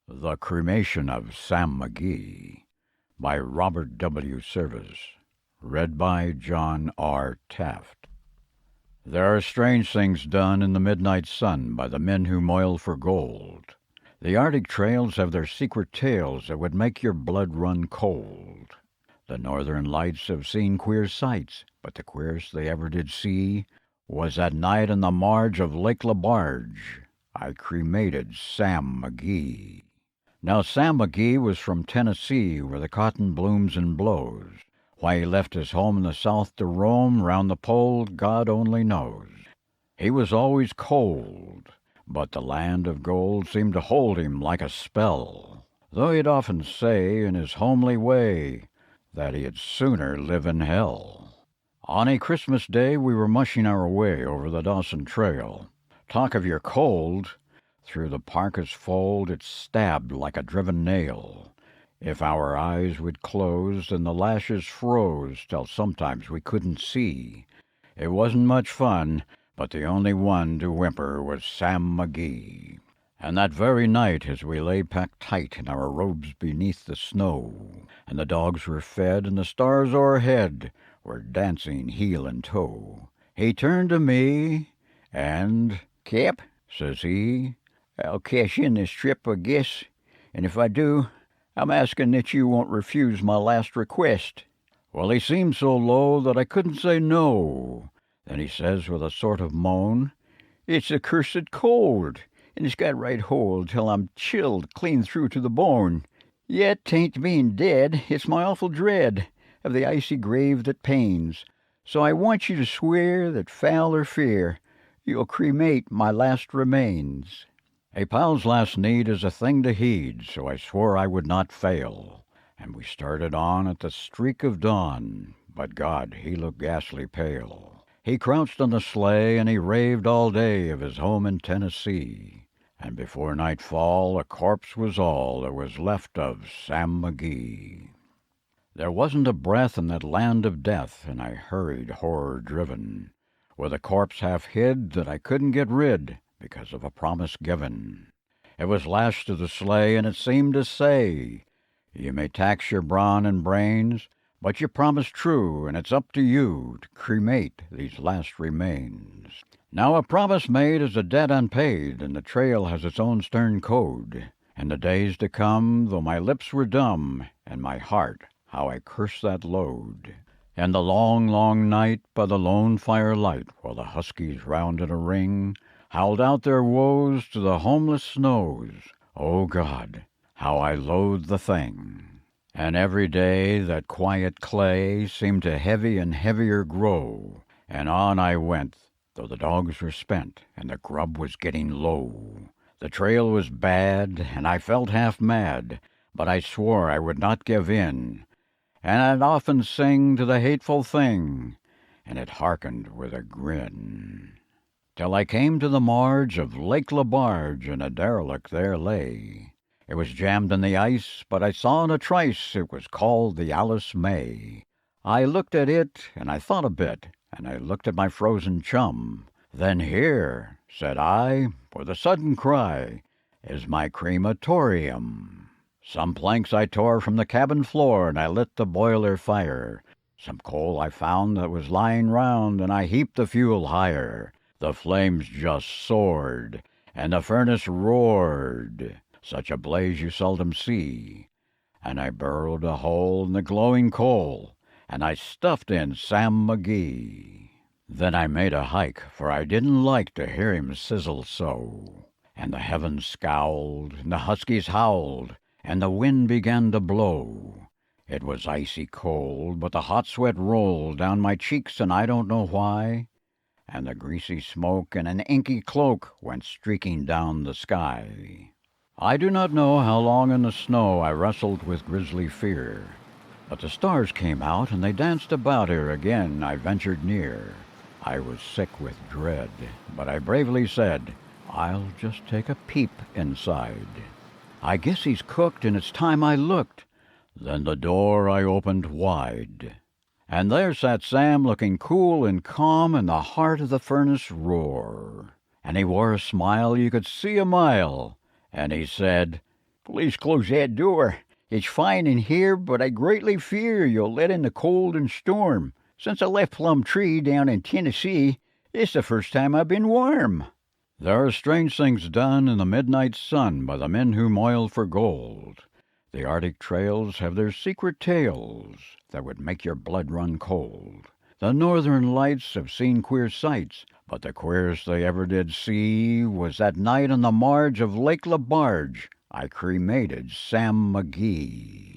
The Cremation of Sam McGee by Robert W. Service. Read by John R. Taft. There are strange things done in the midnight sun by the men who moil for gold. The Arctic trails have their secret tales that would make your blood run cold. The northern lights have seen queer sights, but the queerest they ever did see was that night on the marge of Lake LaBarge. I cremated Sam McGee. Now Sam McGee was from Tennessee, where the cotton blooms and blows. Why he left his home in the South to roam round the pole, God only knows. He was always cold, but the land of gold seemed to hold him like a spell, though he'd often say, in his homely way, that he'd sooner live in hell. On a Christmas day we were mushing our way over the Dawson Trail. Talk of your cold! Through the parka's fold it stabbed like a driven nail. If our eyes would close, and the lashes froze till sometimes we couldn't see. It wasn't much fun, but the only one to whimper was Sam McGee. And that very night, as we lay packed tight in our robes beneath the snow, and the dogs were fed, and the stars o'erhead were dancing heel and toe, he turned to me, and, "Cap," says he, "I'll cash in this trip, I guess, and if I do, I'm asking that you won't refuse my last request." Well, he seemed so low that I couldn't say no. Then he says with a sort of moan, "It's accursed cold, and it's got right hold till I'm chilled clean through to the bone. Yet 'tain't being dead, it's my awful dread of the icy grave that pains. So I want you to swear that, foul or fair, you'll cremate my last remains." A pal's last need is a thing to heed, so I swore I would not fail, and we started on at the streak of dawn, but God, he looked ghastly pale. He crouched on the sleigh, and he raved all day of his home in Tennessee, and before nightfall a corpse was all there was left of Sam McGee. There wasn't a breath in that land of death, and I hurried horror-driven, with a corpse half hid that I couldn't get rid because of a promise given. It was lashed to the sleigh, and it seemed to say, "You may tax your brawn and brains, but you promised true, and it's up to you to cremate these last remains." Now a promise made is a debt unpaid, and the trail has its own stern code. And the days to come, though my lips were dumb, and my heart, how I cursed that load. And the long, long night by the lone firelight, while the huskies round in a ring howled out their woes to the homeless snows. Oh God, how I loathed the thing. And every day that quiet clay seemed to heavy and heavier grow, and on I went, though the dogs were spent and the grub was getting low. The trail was bad, and I felt half mad, but I swore I would not give in, and I'd often sing to the hateful thing, and it hearkened with a grin. Till I came to the marge of Lake LaBarge, and a derelict there lay. It was jammed in the ice, but I saw in a trice it was called the Alice May. I looked at it, and I thought a bit, and I looked at my frozen chum. Then here, said I, with a sudden cry, is my crematorium. Some planks I tore from the cabin floor, and I lit the boiler fire. Some coal I found that was lying round, and I heaped the fuel higher. The flames just soared, and the furnace roared, such a blaze you seldom see. And I burrowed a hole in the glowing coal, and I stuffed in Sam McGee. Then I made a hike, for I didn't like to hear him sizzle so. And the heavens scowled, and the huskies howled, and the wind began to blow. It was icy cold, but the hot sweat rolled down my cheeks, and I don't know why. And the greasy smoke in an inky cloak went streaking down the sky. I do not know how long in the snow I wrestled with grisly fear, but the stars came out, and they danced about ere again I ventured near. I was sick with dread, but I bravely said, "I'll just take a peep inside. I guess he's cooked, and it's time I looked." Then the door I opened wide, and there sat Sam looking cool and calm in the heart of the furnace roar. And he wore a smile you could see a mile, and he said, Please close that door. It's fine in here, but I greatly fear you'll let in the cold and storm. Since I left Plum Tree down in Tennessee, it's the first time I've been warm. There are strange things done in the midnight sun by the men who moil for gold. The Arctic trails have their secret tales that would make your blood run cold. The northern lights have seen queer sights, but the queerest they ever did see was that night on the marge of Lake LaBarge I cremated Sam McGee.